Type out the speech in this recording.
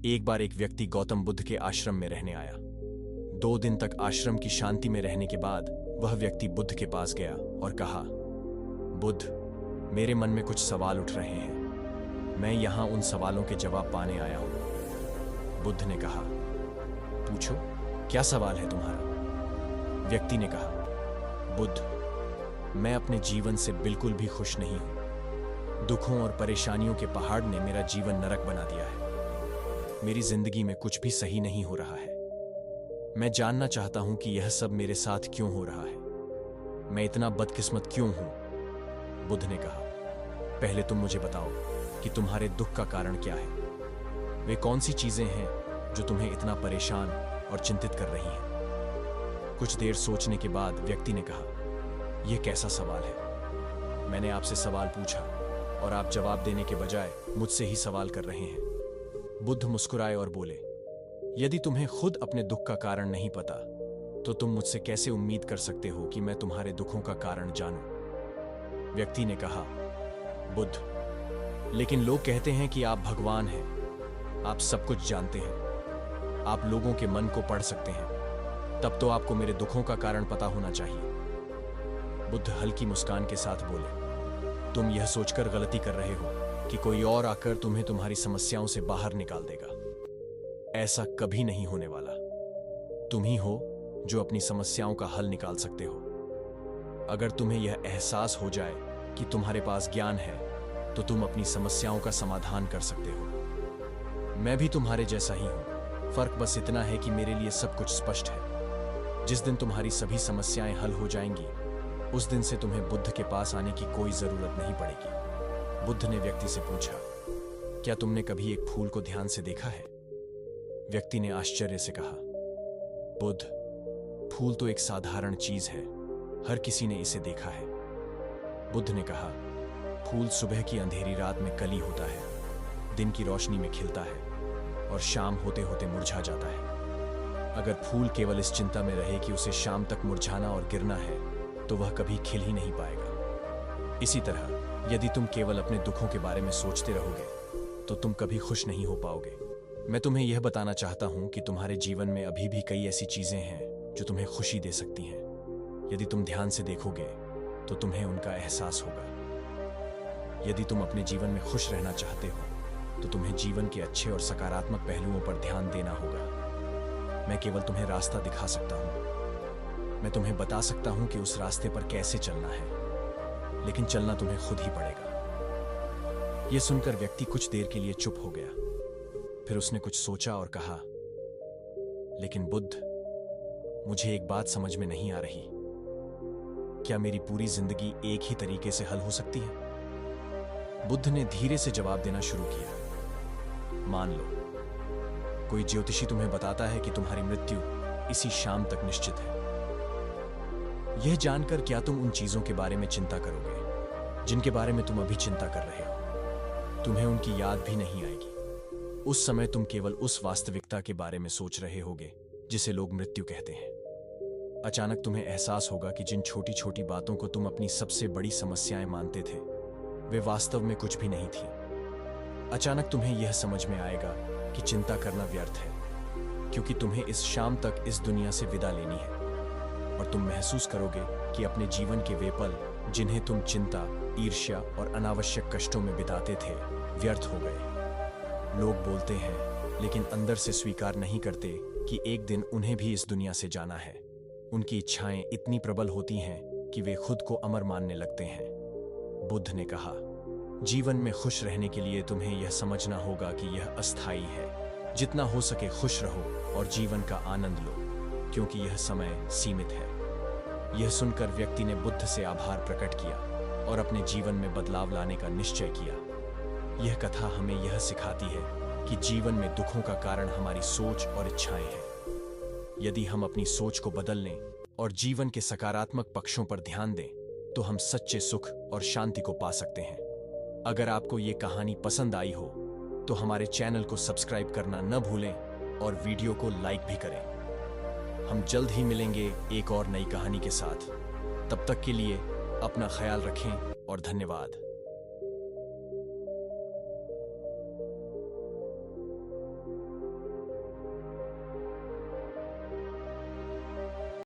एक बार एक व्यक्ति गौतम बुद्ध के आश्रम में रहने आया। 2 दिन तक आश्रम की शांति में रहने के बाद वह व्यक्ति बुद्ध के पास गया और कहा, बुद्ध, मेरे मन में कुछ सवाल उठ रहे हैं। मैं यहां उन सवालों के जवाब पाने आया हूं। बुद्ध ने कहा, पूछो, क्या सवाल है तुम्हारा? व्यक्ति ने कहा, बुद्ध, मैं अपने जीवन से बिल्कुल भी खुश नहीं हूं। दुखों और परेशानियों के पहाड़ ने मेरा जीवन नरक बना दिया है। मेरी जिंदगी में कुछ भी सही नहीं हो रहा है। मैं जानना चाहता हूं कि यह सब मेरे साथ क्यों हो रहा है। मैं इतना बदकिस्मत क्यों हूं? बुद्ध ने कहा, पहले तुम मुझे बताओ कि तुम्हारे दुख का कारण क्या है। वे कौन सी चीजें हैं जो तुम्हें इतना परेशान और चिंतित कर रही हैं? कुछ देर सोचने के बाद व्यक्ति ने कहा, यह कैसा सवाल है? मैंने आपसे सवाल पूछा और आप जवाब देने के बजाय मुझसे ही सवाल कर रहे हैं। बुद्ध मुस्कुराए और बोले, यदि तुम्हें खुद अपने दुख का कारण नहीं पता तो तुम मुझसे कैसे उम्मीद कर सकते हो कि मैं तुम्हारे दुखों का कारण जानूं? व्यक्ति ने कहा, बुद्ध, लेकिन लोग कहते हैं कि आप भगवान हैं, आप सब कुछ जानते हैं, आप लोगों के मन को पढ़ सकते हैं, तब तो आपको मेरे दुखों का कारण पता होना चाहिए। बुद्ध हल्की मुस्कान के साथ बोले, तुम यह सोचकर गलती कर रहे हो कि कोई और आकर तुम्हें तुम्हारी समस्याओं से बाहर निकाल देगा। ऐसा कभी नहीं होने वाला। तुम ही हो जो अपनी समस्याओं का हल निकाल सकते हो। अगर तुम्हें यह एहसास हो जाए कि तुम्हारे पास ज्ञान है तो तुम अपनी समस्याओं का समाधान कर सकते हो। मैं भी तुम्हारे जैसा ही हूं। फर्क बस इतना है कि मेरे लिए सब कुछ स्पष्ट है। जिस दिन तुम्हारी सभी समस्याएं हल हो जाएंगी, उस दिन से तुम्हें बुद्ध के पास आने की कोई जरूरत नहीं पड़ेगी। बुद्ध ने व्यक्ति से पूछा, क्या तुमने कभी एक फूल को ध्यान से देखा है? व्यक्ति ने आश्चर्य से कहा, बुद्ध, फूल तो एक साधारण चीज है, हर किसी ने इसे देखा है। बुद्ध ने कहा, फूल सुबह की अंधेरी रात में कली होता है, दिन की रोशनी में खिलता है और शाम होते होते मुरझा जाता है। अगर फूल केवल इस चिंता में रहे कि उसे शाम तक मुरझाना और गिरना है तो वह कभी खिल ही नहीं पाएगा। इसी तरह यदि तुम केवल अपने दुखों के बारे में सोचते रहोगे तो तुम कभी खुश नहीं हो पाओगे। मैं तुम्हें यह बताना चाहता हूं कि तुम्हारे जीवन में अभी भी कई ऐसी चीजें हैं जो तुम्हें खुशी दे सकती हैं। यदि तुम ध्यान से देखोगे तो तुम्हें उनका एहसास होगा। यदि तुम अपने जीवन में खुश रहना चाहते हो तो तुम्हें जीवन के अच्छे और सकारात्मक पहलुओं पर ध्यान देना होगा। मैं केवल तुम्हें रास्ता दिखा सकता हूं। मैं तुम्हें बता सकता हूं कि उस रास्ते पर कैसे चलना है, लेकिन चलना तुम्हें खुद ही पड़ेगा। यह सुनकर व्यक्ति कुछ देर के लिए चुप हो गया। फिर उसने कुछ सोचा और कहा, लेकिन बुद्ध, मुझे एक बात समझ में नहीं आ रही। क्या मेरी पूरी जिंदगी एक ही तरीके से हल हो सकती है? बुद्ध ने धीरे से जवाब देना शुरू किया। मान लो कोई ज्योतिषी तुम्हें बताता है कि तुम्हारी मृत्यु इसी शाम तक निश्चित है। यह जानकर क्या तुम उन चीजों के बारे में चिंता करोगे जिनके बारे में तुम अभी चिंता कर रहे हो? तुम्हें उनकी याद भी नहीं आएगी। उस समय तुम केवल उस वास्तविकता के बारे में सोच रहे होगे जिसे लोग मृत्यु कहते हैं। अचानक तुम्हें एहसास होगा कि जिन छोटी छोटी बातों को तुम अपनी सबसे बड़ी समस्याएं मानते थे, वे वास्तव में कुछ भी नहीं थी। अचानक तुम्हें यह समझ में आएगा कि चिंता करना व्यर्थ है, क्योंकि तुम्हें इस शाम तक इस दुनिया से विदा लेनी है। और तुम महसूस करोगे कि अपने जीवन के वे पल जिन्हें तुम चिंता, ईर्ष्या और अनावश्यक कष्टों में बिताते थे, व्यर्थ हो गए। लोग बोलते हैं, लेकिन अंदर से स्वीकार नहीं करते कि एक दिन उन्हें भी इस दुनिया से जाना है। उनकी इच्छाएं इतनी प्रबल होती हैं कि वे खुद को अमर मानने लगते हैं। बुद्ध ने कहा, जीवन में खुश रहने के लिए तुम्हें यह समझना होगा कि यह अस्थायी है। जितना हो सके खुश रहो और जीवन का आनंद लो, क्योंकि यह समय सीमित है। यह सुनकर व्यक्ति ने बुद्ध से आभार प्रकट किया और अपने जीवन में बदलाव लाने का निश्चय किया। यह कथा हमें यह सिखाती है कि जीवन में दुखों का कारण हमारी सोच और इच्छाएं हैं। यदि हम अपनी सोच को बदल लें और जीवन के सकारात्मक पक्षों पर ध्यान दें, तो हम सच्चे सुख और शांति को पा सकते हैं। अगर आपको ये कहानी पसंद आई हो तो हमारे चैनल को सब्सक्राइब करना न भूलें और वीडियो को लाइक भी करें। हम जल्द ही मिलेंगे एक और नई कहानी के साथ। तब तक के लिए अपना ख्याल रखें और धन्यवाद।